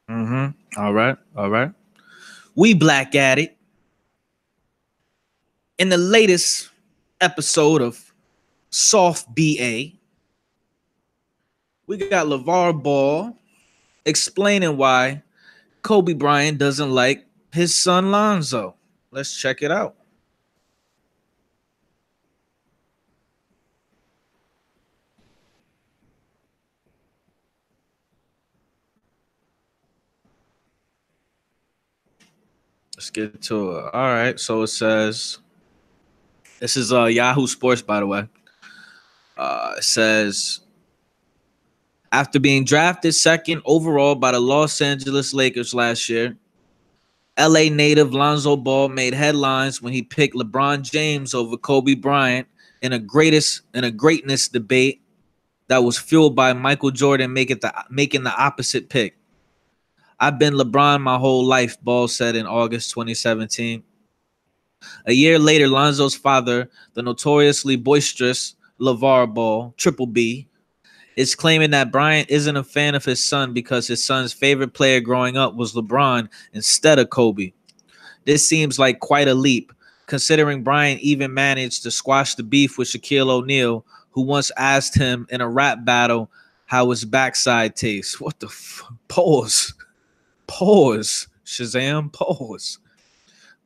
All right. All right. We black at it. In the latest episode of Soft BA, we got LeVar Ball explaining why Kobe Bryant doesn't like his son Lonzo. Let's check it out. Let's get to it. All right. So it says, this is Yahoo Sports, by the way. It says, after being drafted second overall by the Los Angeles Lakers last year, LA native Lonzo Ball made headlines when he picked LeBron James over Kobe Bryant in a greatness debate that was fueled by Michael Jordan making the opposite pick. I've been LeBron my whole life, Ball said in August 2017. A year later, Lonzo's father, the notoriously boisterous LeVar Ball, Triple B, is claiming that Bryant isn't a fan of his son because his son's favorite player growing up was LeBron instead of Kobe. This seems like quite a leap, considering Bryant even managed to squash the beef with Shaquille O'Neal, who once asked him in a rap battle how his backside tastes. What the pause? Pause. Shazam, pause.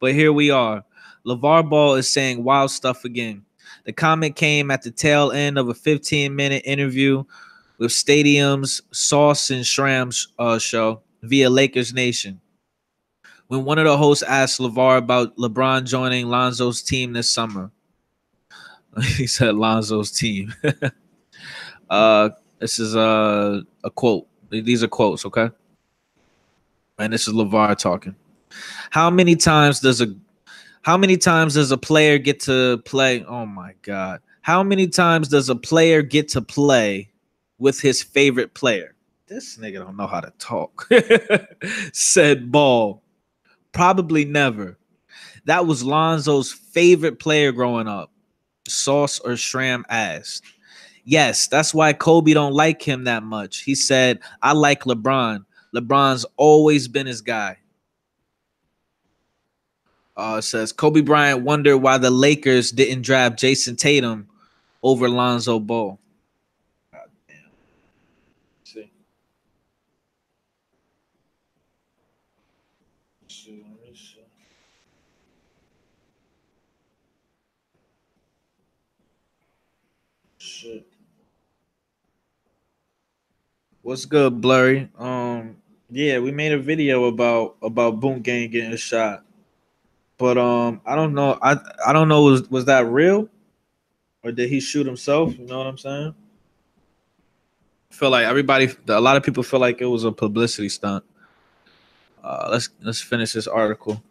But here we are. LeVar Ball is saying wild stuff again. The comment came at the tail end of a 15-minute interview with Stadium's Sauce and Shram's show via Lakers Nation. When one of the hosts asked LeVar about LeBron joining Lonzo's team this summer, he said Lonzo's team. uh, this is a quote. These are quotes, okay? And this is LeVar talking. How many times does a player get to play? Oh my God. How many times does a player get to play with his favorite player? This nigga don't know how to talk. Said Ball. Probably never. That was Lonzo's favorite player growing up. Sauce or Shram asked. Yes, that's why Kobe don't like him that much. He said, I like LeBron. LeBron's always been his guy. It says Kobe Bryant wondered why the Lakers didn't draft Jason Tatum over Lonzo Ball. God damn. See. Shit. What's good, Blurry? Yeah, we made a video about Boom Gang getting shot, but I don't know. I don't know. Was that real or did he shoot himself? You know what I'm saying? I feel like a lot of people feel like it was a publicity stunt. Let's finish this article.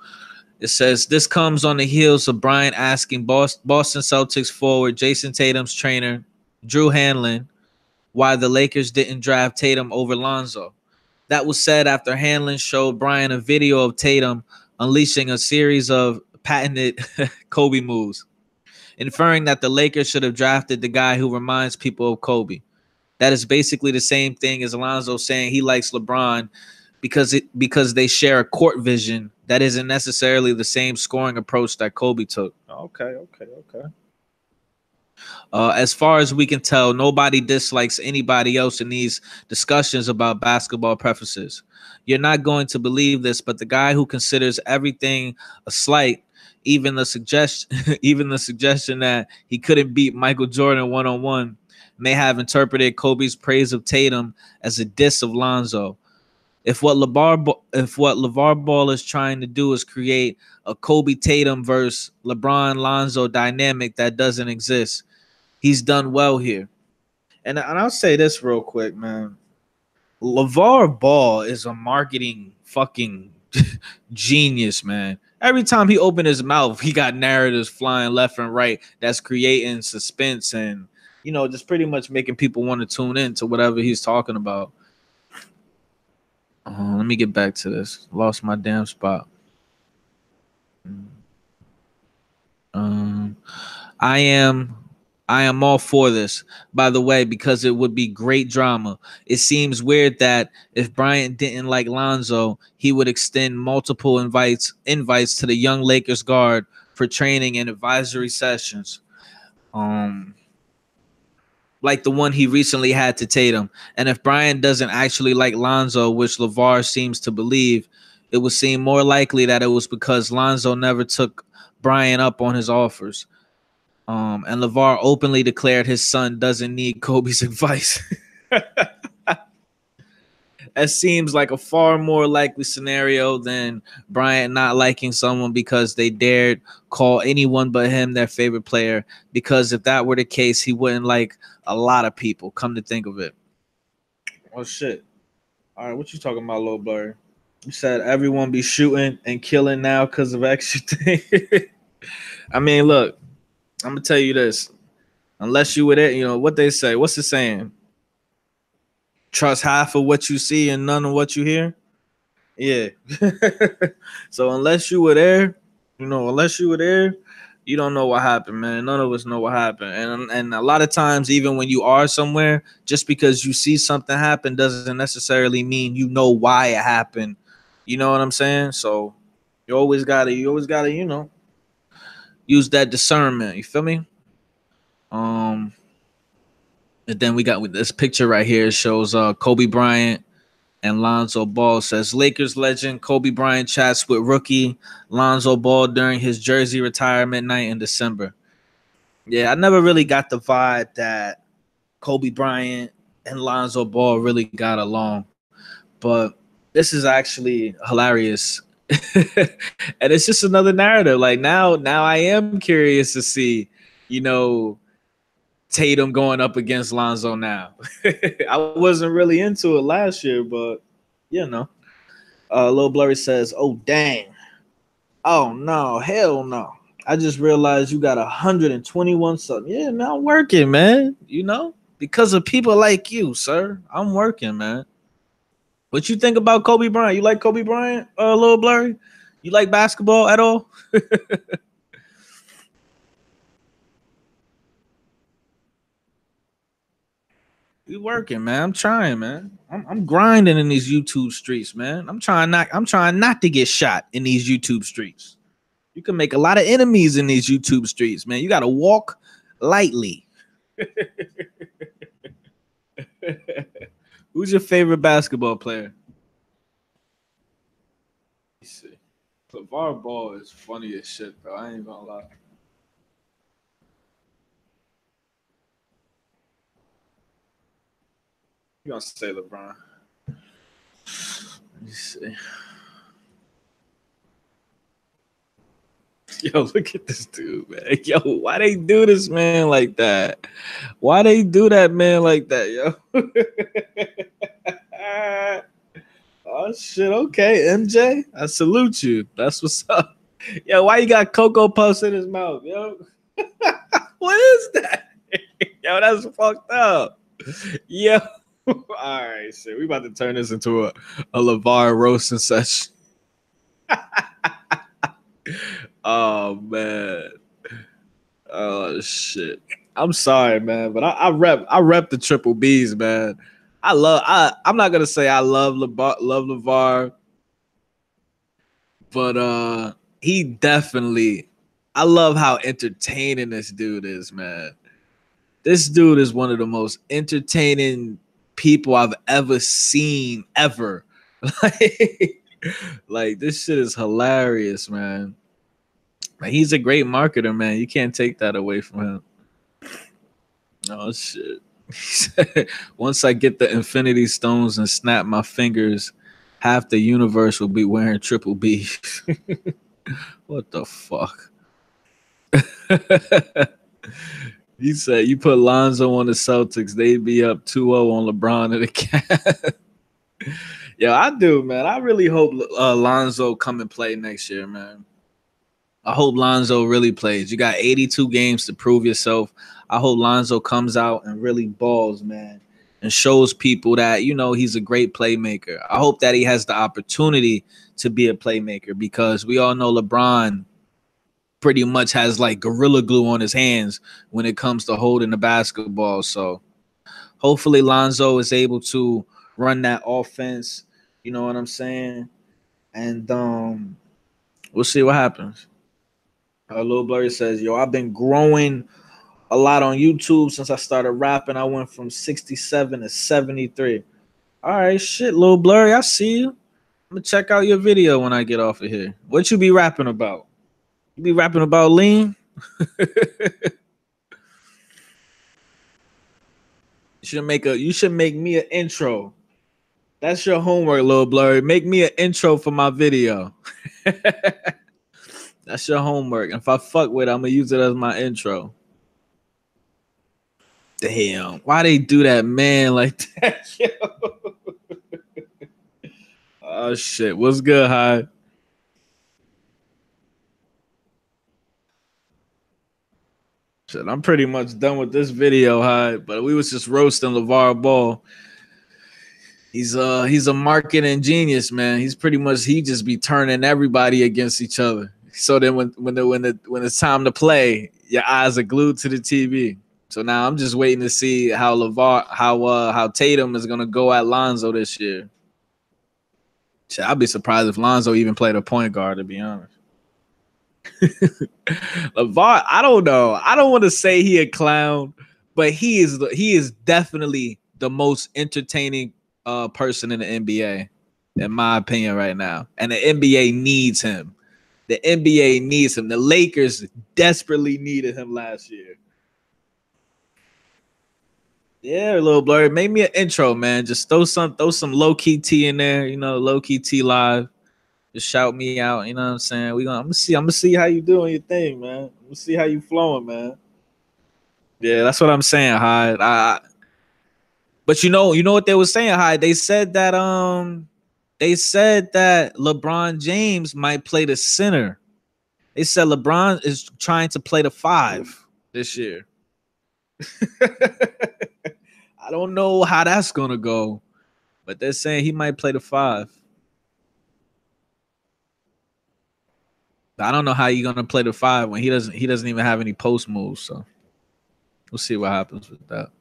It says this comes on the heels of Bryant asking Boston Celtics forward Jason Tatum's trainer Drew Hanlon why the Lakers didn't draft Tatum over Lonzo. That was said after Hanlon showed Bryant a video of Tatum unleashing a series of patented Kobe moves, inferring that the Lakers should have drafted the guy who reminds people of Kobe. That is basically the same thing as Lonzo saying he likes LeBron because they share a court vision that isn't necessarily the same scoring approach that Kobe took. Okay. As far as we can tell, nobody dislikes anybody else in these discussions about basketball preferences. You're not going to believe this, but the guy who considers everything a slight, even the suggestion, even the suggestion that he couldn't beat Michael Jordan one-on-one, may have interpreted Kobe's praise of Tatum as a diss of Lonzo. If what LeVar Ball is trying to do is create a Kobe Tatum versus LeBron Lonzo dynamic that doesn't exist, he's done well here. And I'll say this real quick, man. LeVar Ball is a marketing fucking genius, man. Every time he opened his mouth, he got narratives flying left and right that's creating suspense and, just pretty much making people want to tune in to whatever he's talking about. Let me get back to this. Lost my damn spot. Um, I am I am all for this, by the way, because it would be great drama. It seems weird that if Bryant didn't like Lonzo, he would extend multiple invites to the young Lakers guard for training and advisory sessions. Um, like the one he recently had to Tatum. And if Bryant doesn't actually like Lonzo, which Lavar seems to believe, it would seem more likely that it was because Lonzo never took Bryant up on his offers. And Lavar openly declared his son doesn't need Kobe's advice. That seems like a far more likely scenario than Bryant not liking someone because they dared call anyone but him their favorite player. Because if that were the case, he wouldn't like a lot of people, come to think of it. Oh, shit. All right, what you talking about, little blurry? You said everyone be shooting and killing now because of extra thing. I mean, look, I'm going to tell you this. Unless you were there, you know, what they say. What's the saying? Trust half of what you see and none of what you hear. Yeah. So unless you were there, you don't know what happened, man. None of us know what happened. And a lot of times, even when you are somewhere, just because you see something happen doesn't necessarily mean you know why it happened. You know what I'm saying? So you always gotta, use that discernment. You feel me? Um, and then we got with this picture right here. It shows Kobe Bryant and Lonzo Ball. Says Lakers legend Kobe Bryant chats with rookie Lonzo Ball during his jersey retirement night in December. Yeah, I never really got the vibe that Kobe Bryant and Lonzo Ball really got along, but this is actually hilarious. And it's just another narrative. Like now I am curious to see, you know, Tatum going up against Lonzo now. I wasn't really into it last year, but you know. Lil Blurry says, "Oh dang, oh no, hell no! I just realized you got 121 something. Yeah, man, I'm working, man. You know, because of people like you, sir. I'm working, man. What you think about Kobe Bryant? You like Kobe Bryant, Lil Blurry? You like basketball at all? We working, man. I'm trying, man. I'm grinding in these YouTube streets, man. I'm trying not to get shot in these YouTube streets. You can make a lot of enemies in these YouTube streets, man. You got to walk lightly. Who's your favorite basketball player? Let's see. LeVar Ball is funny as shit, bro. I ain't gonna lie. You gonna say LeBron? Let me see. Yo, look at this dude, man. Yo, why they do this man like that? Why they do that man like that, yo? Oh shit, okay, MJ. I salute you. That's what's up. Yo, why you got Cocoa Puffs in his mouth, yo? What is that? Yo, that's fucked up. Yo. All right, shit. We about to turn this into a LeVar roasting session. Oh man. Oh shit. I'm sorry, man, but I rep the triple B's, man. I'm not gonna say I love LeVar, but he definitely I love how entertaining this dude is, man. This dude is one of the most entertaining people I've ever seen ever. like, like this shit is hilarious, man. Like, he's a great marketer, man. You can't take that away from him. Oh shit. Once I get the Infinity Stones and snap my fingers, half the universe will be wearing triple B. What the fuck? He said you put Lonzo on the Celtics, they'd be up 2-0 on LeBron and the Cavs. Yeah, I do, man. I really hope Lonzo come and play next year, man. I hope Lonzo really plays. You got 82 games to prove yourself. I hope Lonzo comes out and really balls, man, and shows people that, he's a great playmaker. I hope that he has the opportunity to be a playmaker because we all know LeBron pretty much has like gorilla glue on his hands when it comes to holding the basketball. So hopefully Lonzo is able to run that offense. You know what I'm saying? And we'll see what happens. Lil Blurry says, yo, I've been growing a lot on YouTube since I started rapping. I went from 67 to 73. All right, shit, Lil Blurry, I see you. I'm gonna check out your video when I get off of here. What you be rapping about? You be rapping about lean? You should make me an intro. That's your homework, Lil Blurry. Make me an intro for my video. That's your homework. And if I fuck with it, I'm gonna use it as my intro. Damn, why they do that, man? Like that, yo. Oh shit, what's good, Hyde? Shit, I'm pretty much done with this video, Hyde. But we was just roasting Lavar Ball. He's a marketing genius, man. He just be turning everybody against each other. So then when it's time to play, your eyes are glued to the TV. So now I'm just waiting to see how Tatum is gonna go at Lonzo this year. Shit, I'd be surprised if Lonzo even played a point guard, to be honest. Lavar, I don't know. I don't want to say he a clown, but he is definitely the most entertaining person in the NBA, in my opinion, right now. And the NBA needs him. The NBA needs him. The Lakers desperately needed him last year. Yeah, Lil Blurry, make me an intro, man. Just throw some low key T in there, low key T live. Just shout me out, you know what I'm saying? I'm gonna see how you doing your thing, man. I'm gonna see how you flowing, man. Yeah, that's what I'm saying, Hyde. But you know what they were saying, Hyde? They said that LeBron James might play the center. They said LeBron is trying to play the 5 this year. I don't know how that's gonna go, but they're saying he might play the 5. I don't know how you're gonna play the 5 when he doesn't even have any post moves. So we'll see what happens with that.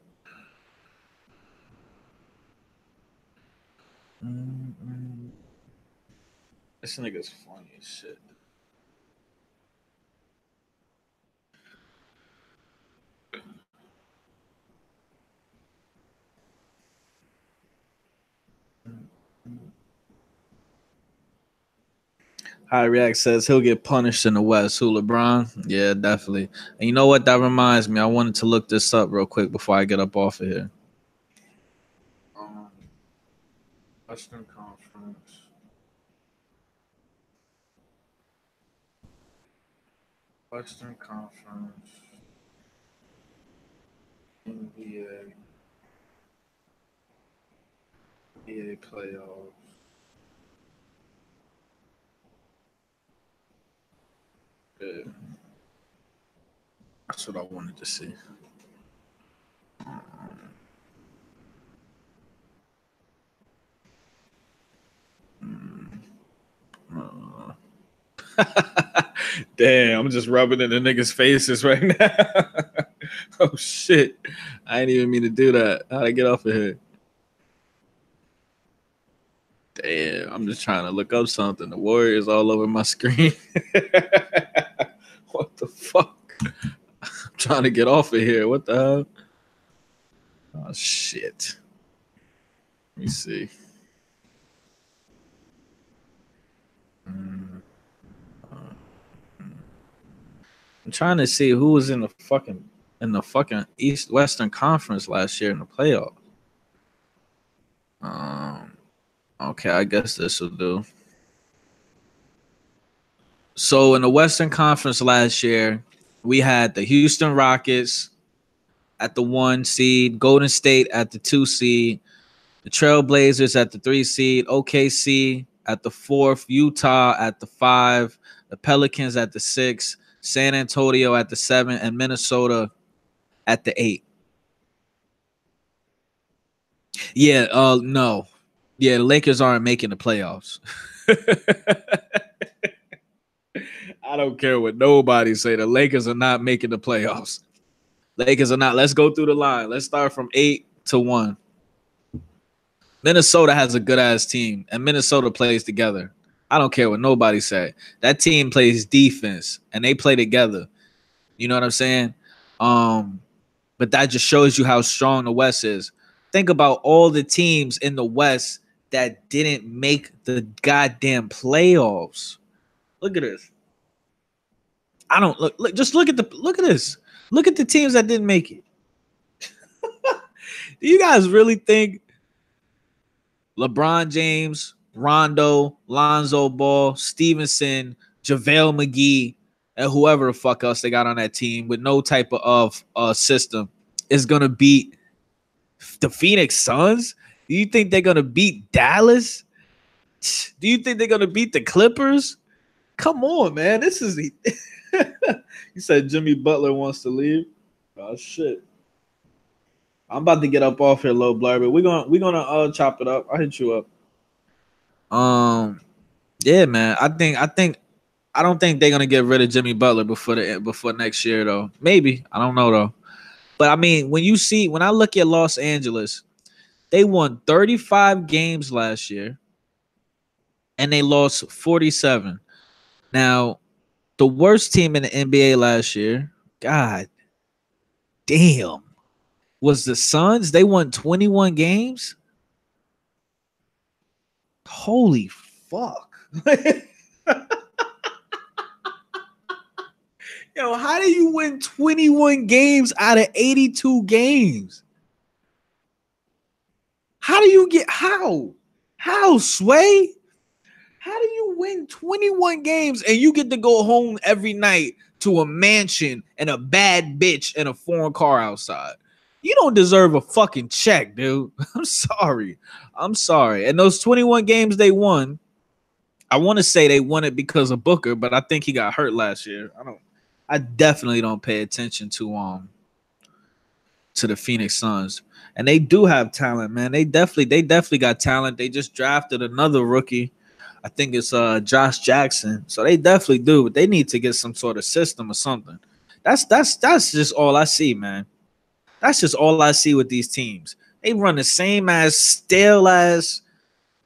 This nigga's funny as shit. High React says he'll get punished in the West. Who, LeBron? Yeah, definitely. And you know what? That reminds me. I wanted to look this up real quick before I get up off of here. Western Conference. Western Conference. NBA. NBA playoffs. Yeah. That's what I wanted to see. Damn, I'm just rubbing in the niggas' faces right now. Oh shit. I didn't even mean to do that. How'd I get off of here? Damn, I'm just trying to look up something. The Warriors all over my screen. What the fuck? I'm trying to get off of here. What the hell? Oh shit. Let me see. I'm trying to see who was in the fucking East Western Conference last year in the playoffs. Okay, I guess this will do. So in the Western Conference last year, we had the Houston Rockets at the 1 seed, Golden State at the 2 seed, the Trailblazers at the 3 seed, OKC at the 4th, Utah at the 5, the Pelicans at the 6, San Antonio at the 7, and Minnesota at the 8. Yeah, no. Yeah, the Lakers aren't making the playoffs. I don't care what nobody say. The Lakers are not making the playoffs. Lakers are not. Let's go through the line. Let's start from 8-1. Minnesota has a good ass team, and Minnesota plays together. I don't care what nobody say. That team plays defense, and they play together. You know what I'm saying? But that just shows you how strong the West is. Think about all the teams in the West that didn't make the goddamn playoffs. Look at this. I don't look. Just look at this. Look at the teams that didn't make it. Do you guys really think LeBron James, Rondo, Lonzo Ball, Stevenson, JaVale McGee, and whoever the fuck else they got on that team with no type of system is gonna beat the Phoenix Suns? Do you think they're gonna beat Dallas? Do you think they're gonna beat the Clippers? Come on, man. This is you said Jimmy Butler wants to leave. Oh shit. I'm about to get up off here, low blur, but we're gonna chop it up. I'll hit you up. Yeah, man. I don't think they're gonna get rid of Jimmy Butler before next year though. Maybe. I don't know though. But I mean, when I look at Los Angeles, they won 35 games last year and they lost 47. Now, the worst team in the NBA last year, God damn, was the Suns. They won 21 games. Holy fuck. Yo, how do you win 21 games out of 82 games? How Sway? How do you win 21 games and you get to go home every night to a mansion and a bad bitch and a foreign car outside? You don't deserve a fucking check, dude. I'm sorry. And those 21 games they won, I want to say they won it because of Booker, but I think he got hurt last year. I definitely don't pay attention to the Phoenix Suns. And they do have talent, man. They definitely got talent. They just drafted another rookie. I think it's Josh Jackson. So they definitely do, but they need to get some sort of system or something. That's just all I see, man. That's just all I see with these teams. They run the same ass stale ass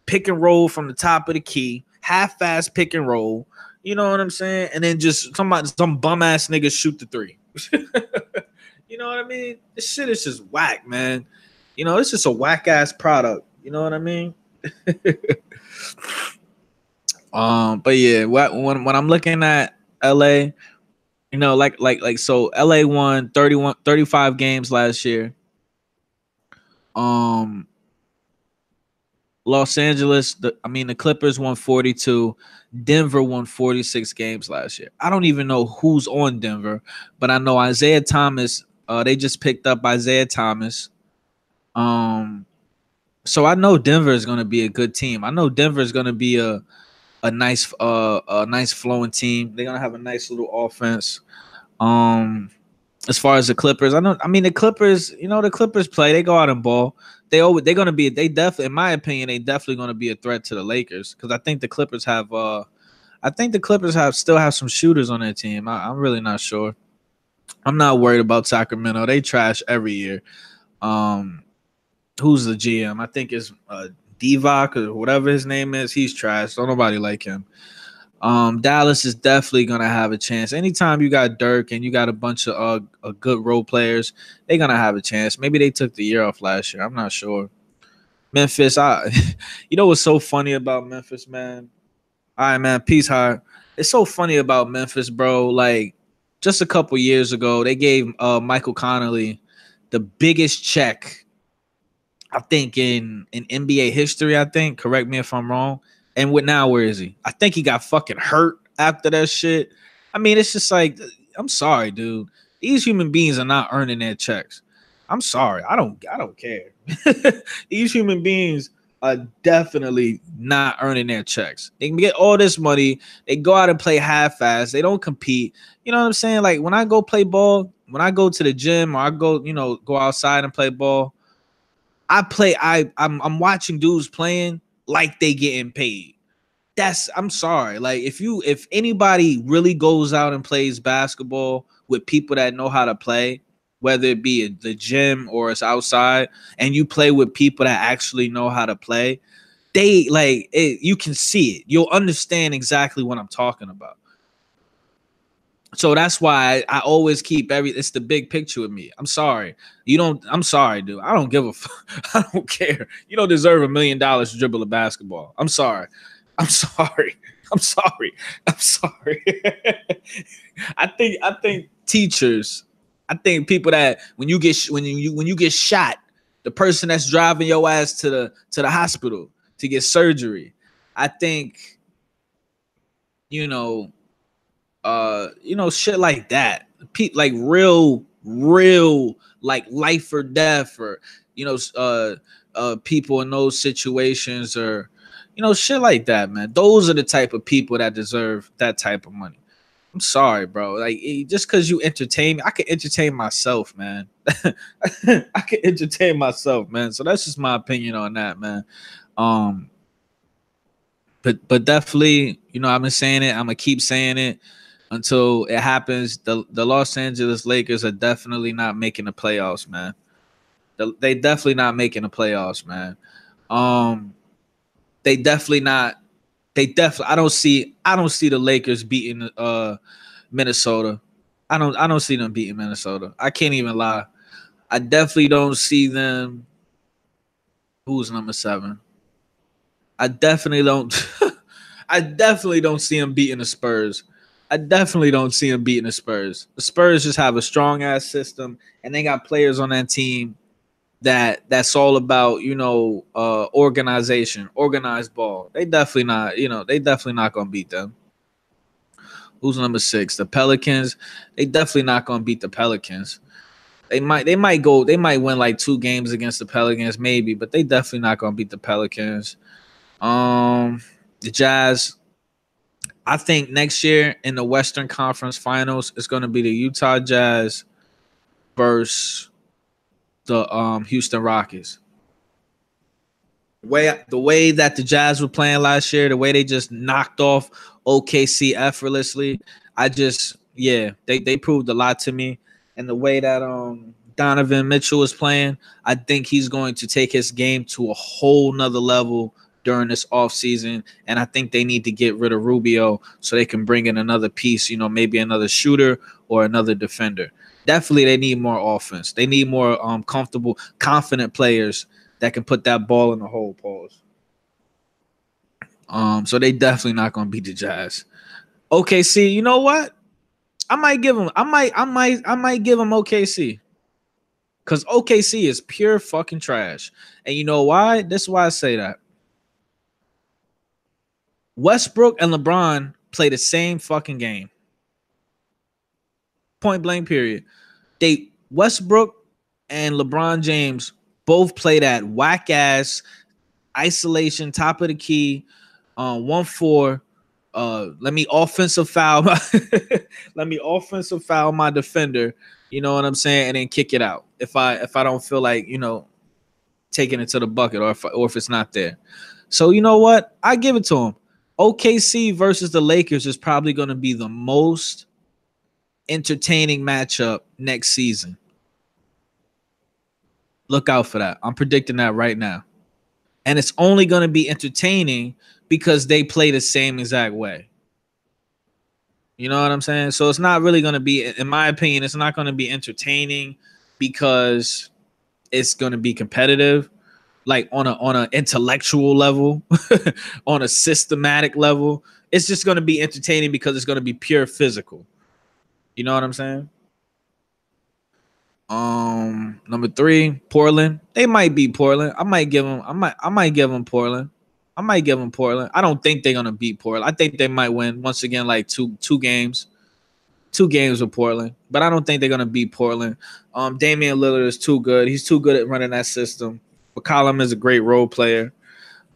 pick and roll from the top of the key, half-ass pick and roll. You know what I'm saying? And then just some bum ass niggas shoot the three. You know what I mean? This shit is just whack, man. You know, it's just a whack ass product. You know what I mean? But yeah, when I'm looking at LA, you know, so LA won 35 games last year. Los Angeles, the Clippers won 42. Denver won 46 games last year. I don't even know who's on Denver, but I know Isaiah Thomas. They just picked up Isaiah Thomas. So I know Denver is going to be a good team. I know Denver is going to be a nice flowing team. They're going to have a nice little offense. As far as the Clippers, the Clippers, you know, the Clippers play. They go out and ball. They definitely, in my opinion, they definitely going to be a threat to the Lakers because I think the Clippers still have some shooters on their team. I'm really not sure. I'm not worried about Sacramento. They trash every year. Who's the GM? I think it's Divac or whatever his name is. He's trash. Don't nobody like him. Dallas is definitely gonna have a chance. Anytime you got Dirk and you got a bunch of good role players, they're gonna have a chance. Maybe they took the year off last year. I'm not sure. Memphis, you know what's so funny about Memphis, man? All right, man. Peace, heart. It's so funny about Memphis, bro. Like just a couple years ago, they gave Michael Connolly the biggest check, I think, in NBA history. I think. Correct me if I'm wrong. And where is he? I think he got fucking hurt after that shit. I mean, it's just like, I'm sorry, dude. These human beings are not earning their checks. I'm sorry. I don't care. These human beings are definitely not earning their checks. They can get all this money. They go out and play half-ass. They don't compete. You know what I'm saying? Like when I go play ball, when I go to the gym or I go outside and play ball, I'm watching dudes playing like they getting paid. I'm sorry. Like if anybody really goes out and plays basketball with people that know how to play, whether it be at the gym or it's outside, and you play with people that actually know how to play, they like it, you can see it. You'll understand exactly what I'm talking about. So that's why I always keep it's the big picture with me. I'm sorry. I'm sorry, dude. I don't give a fuck. I don't care. You don't deserve $1 million to dribble a basketball. I'm sorry. I'm sorry. I'm sorry. I'm sorry. I think teachers, I think people that when you get shot, the person that's driving your ass to the hospital to get surgery, I think, you know, shit like that. Like real, like life or death, or people in those situations, or shit like that, man. Those are the type of people that deserve that type of money. I'm sorry, bro. Like just because you entertain me, I can entertain myself, man. I can entertain myself, man. So that's just my opinion on that, man. Um, but definitely, I've been saying it. I'm gonna keep saying it until it happens. The Los Angeles Lakers are definitely not making the playoffs, man. They definitely not making the playoffs, man. Um, they definitely not. They definitely. I don't see the Lakers beating Minnesota. I don't see them beating Minnesota. I can't even lie. I definitely don't see them. Who's number 7? I definitely don't. I definitely don't see them beating the Spurs. I definitely don't see them beating the Spurs. The Spurs just have a strong ass system, and they got players on that team that's all about organization, organized ball. They definitely not. They definitely not gonna beat them. Who's number 6? The Pelicans. They definitely not gonna beat the Pelicans. They might win like 2 games against the Pelicans, maybe, but they definitely not gonna beat the Pelicans. The Jazz. I think next year in the Western Conference Finals, it's going to be the Utah Jazz versus the Houston Rockets. The way that the Jazz were playing last year, the way they just knocked off OKC effortlessly, they proved a lot to me. And the way that Donovan Mitchell is playing, I think he's going to take his game to a whole nother level during this offseason. And I think they need to get rid of Rubio so they can bring in another piece, maybe another shooter or another defender. Definitely they need more offense. They need more comfortable, confident players that can put that ball in the hole. Pause. So they definitely not gonna beat the Jazz. OKC, you know what? I might give them OKC. Because OKC is pure fucking trash. And you know why? This is why I say that. Westbrook and LeBron play the same fucking game. Point blank period. Westbrook and LeBron James both play that whack ass isolation, top of the key, 1-4. Let me offensive foul my defender. You know what I'm saying, and then kick it out if I don't feel like taking it to the bucket, or if it's not there. So you know what? I give it to him. OKC versus the Lakers is probably going to be the most entertaining matchup next season. Look out for that. I'm predicting that right now. And it's only going to be entertaining because they play the same exact way. You know what I'm saying? So it's not really going to be, in my opinion, it's not going to be entertaining because it's going to be competitive, like on an intellectual level, on a systematic level. It's just going to be entertaining because it's going to be pure physical. You know what I'm saying? Number 3, Portland. They might beat Portland. I might give them Portland. I might give them Portland. I don't think they're gonna beat Portland. I think they might win once again, like two games. 2 games with Portland, but I don't think they're gonna beat Portland. Damian Lillard is too good. He's too good at running that system. McCollum is a great role player.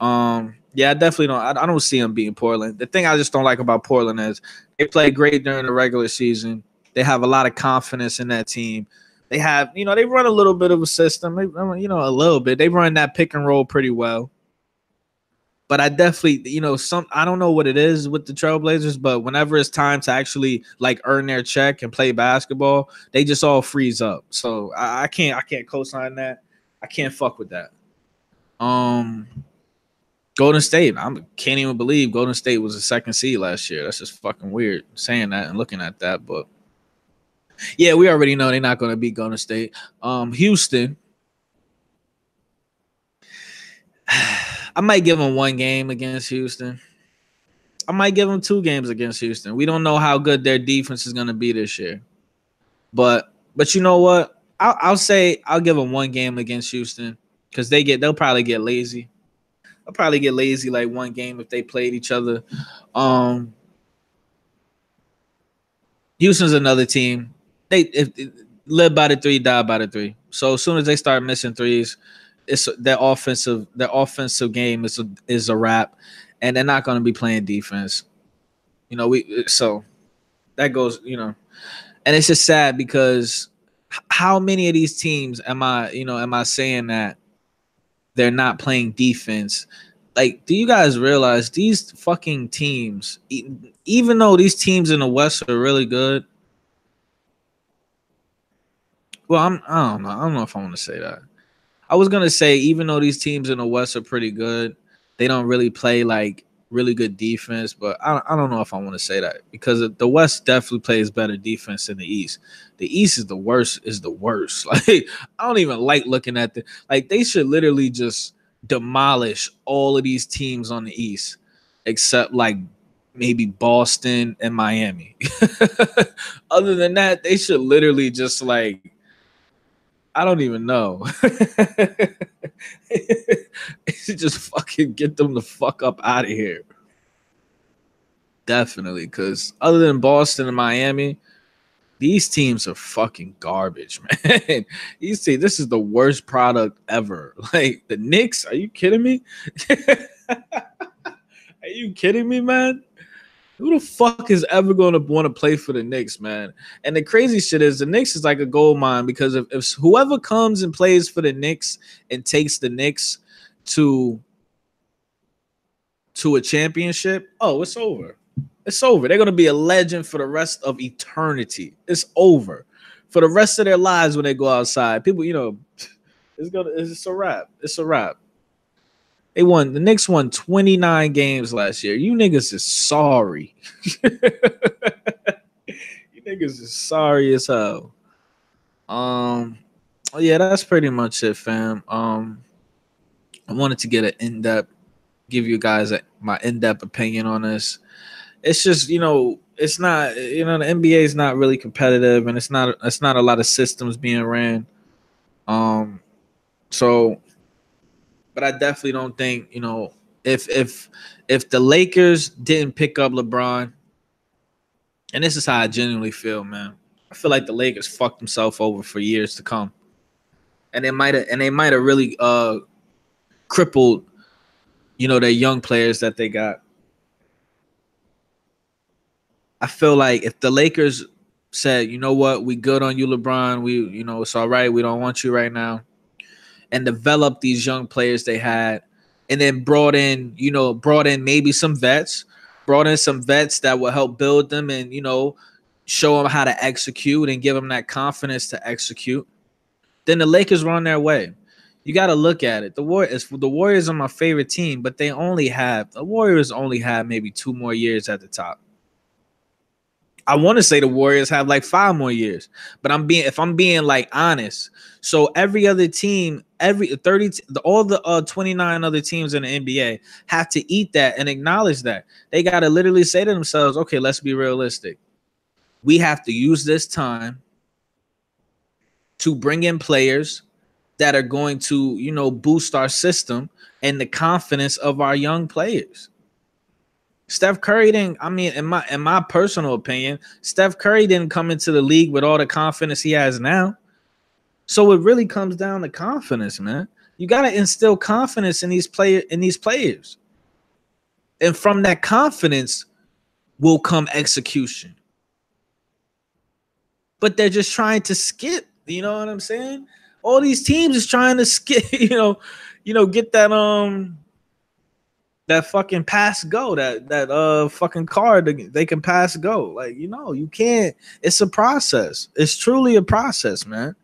Yeah, I definitely don't. I don't see him beating Portland. The thing I just don't like about Portland is they play great during the regular season. They have a lot of confidence in that team. They have, they run a little bit of a system. A little bit. They run that pick and roll pretty well. But I definitely, I don't know what it is with the Trailblazers, but whenever it's time to actually like earn their check and play basketball, they just all freeze up. So I can't co-sign that. I can't fuck with that. Golden State. I can't even believe Golden State was the second seed last year. That's just fucking weird saying that and looking at that. But yeah, we already know they're not going to beat Golden State. Houston. I might give them one game against Houston. I might give them 2 games against Houston. We don't know how good their defense is going to be this year. But you know what? I'll say I'll give them 1 game against Houston because they'll probably get lazy. They'll probably get lazy like 1 game if they played each other. Houston's another team. They live by the 3, die by the 3. So as soon as they start missing threes, it's their offensive game is a wrap, and they're not going to be playing defense. So that goes, and it's just sad because how many of these teams am I saying that they're not playing defense? Like, do you guys realize these fucking teams, even though these teams in the West are really good? Well, I don't know. I don't know if I want to say that. I was gonna say even though these teams in the West are pretty good, they don't really play like really good defense. But I don't know if I want to say that because the West definitely plays better defense than the East. The East is the worst. Is the worst. Like I don't even like looking at they should literally just demolish all of these teams on the East, except like maybe Boston and Miami. Other than that, they should literally just like. I don't even know. Just fucking get them the fuck up out of here. Definitely, because other than Boston and Miami, these teams are fucking garbage, man. This is the worst product ever. Like the Knicks, are you kidding me? Are you kidding me, man? Who the fuck is ever going to want to play for the Knicks, man? And the crazy shit is the Knicks is like a gold mine because if whoever comes and plays for the Knicks and takes the Knicks to a championship, oh, it's over. It's over. They're going to be a legend for the rest of eternity. It's over. For the rest of their lives when they go outside. People, it's a wrap. It's a wrap. The Knicks won 29 games last year. You niggas is sorry. You niggas is sorry as hell. Yeah, that's pretty much it, fam. I wanted to get give you guys my in-depth opinion on this. It's just, it's not, the NBA is not really competitive and it's not a lot of systems being ran. So but I definitely don't think, if the Lakers didn't pick up LeBron, and this is how I genuinely feel, man. I feel like the Lakers fucked themselves over for years to come. And they might have really crippled, their young players that they got. I feel like if the Lakers said, you know what, we good on you, LeBron, it's all right, we don't want you right now, and develop these young players they had, and then brought in maybe some vets, that will help build them and, show them how to execute and give them that confidence to execute. Then the Lakers were on their way. You got to look at it. The Warriors are my favorite team, but the Warriors only have maybe 2 more years at the top. I want to say the Warriors have like 5 more years, but if I'm being like honest, so every other team, all the 29 other teams in the NBA have to eat that and acknowledge that. They got to literally say to themselves, okay, let's be realistic. We have to use this time to bring in players that are going to, boost our system and the confidence of our young players. Steph Curry in my personal opinion, Steph Curry didn't come into the league with all the confidence he has now. So it really comes down to confidence, man. You got to instill confidence in these players. And from that confidence will come execution. But they're just trying to skip, you know what I'm saying? All these teams is trying to skip, get that that fucking pass go, that fucking card they can pass go. Like, you can't. It's a process. It's truly a process, man.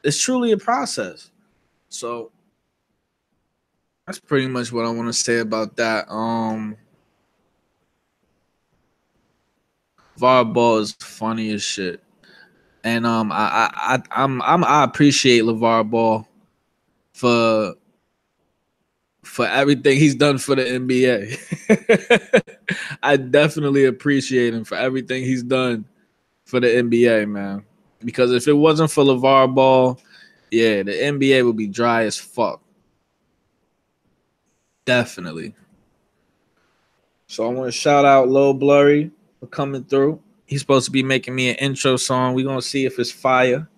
It's truly a process. So that's pretty much what I want to say about that. VAR ball is funny as shit. And I appreciate LeVar Ball for everything he's done for the NBA. I definitely appreciate him for everything he's done for the NBA, man. Because if it wasn't for LeVar Ball, yeah, the NBA would be dry as fuck. Definitely. So I want to shout out Lil Blurry for coming through. He's supposed to be making me an intro song. We're gonna see if it's fire.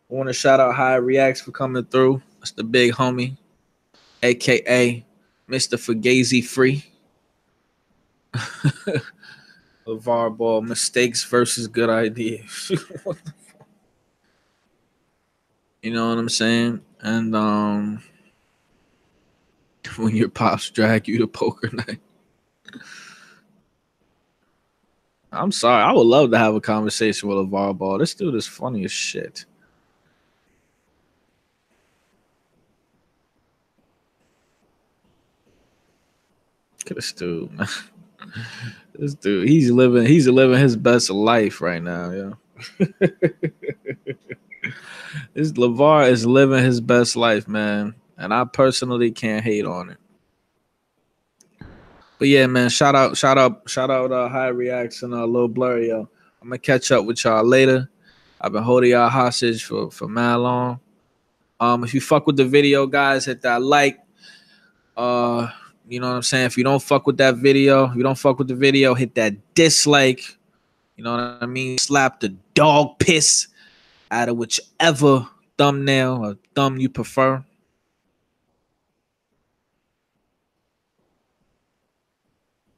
I want to shout out High Reacts for coming through. That's the big homie, aka Mr. Fugazi Free. LeVar Ball, mistakes versus good ideas. You know what I'm saying? And when your pops drag you to poker night. I'm sorry. I would love to have a conversation with LeVar Ball. This dude is funny as shit. Look at this dude, man. This dude, he's living his best life right now, yeah. This LeVar is living his best life, man. And I personally can't hate on it. But yeah, man, shout out, High Reacts and Lil Blurry, yo. I'm gonna catch up with y'all later. I've been holding y'all hostage for mad long. If you fuck with the video, guys, hit that like. You know what I'm saying? If you don't fuck with that video, hit that dislike. You know what I mean? Slap the dog piss out of whichever thumbnail or thumb you prefer.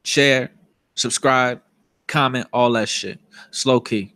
Share, subscribe, comment, all that shit. Slow key.